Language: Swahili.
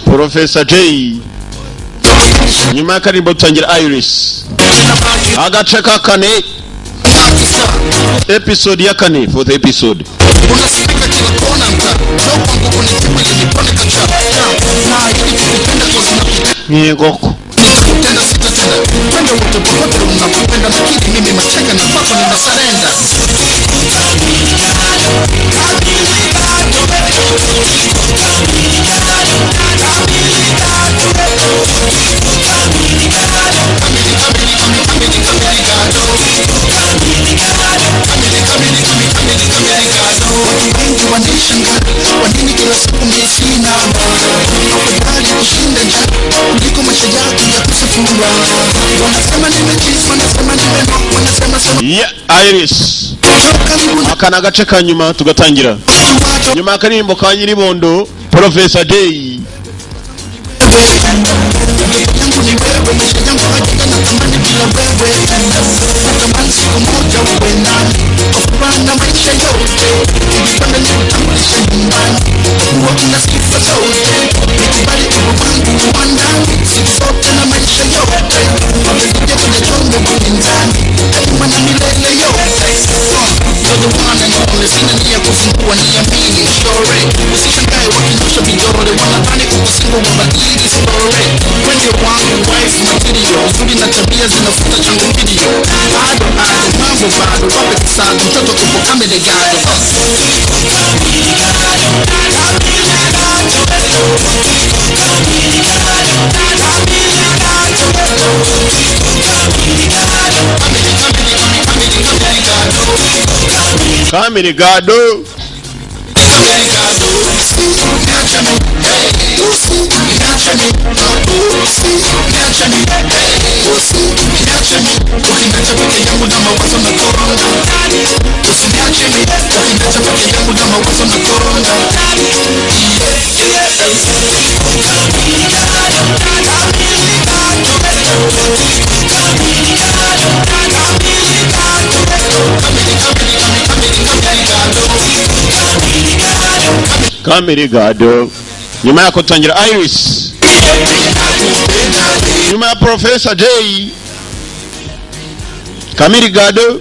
Professor J nyuma karibu tangira Iris agace ka kane episode ya kane for the episode ngoko Iris akana gace kanyuma tugatangira nyuma akarimbo ka Nyiribondo Professor Day Kamiri Gado Kamiri Gado nyuma ya kutangira Iris nyuma ya Professor J Kamiri Gado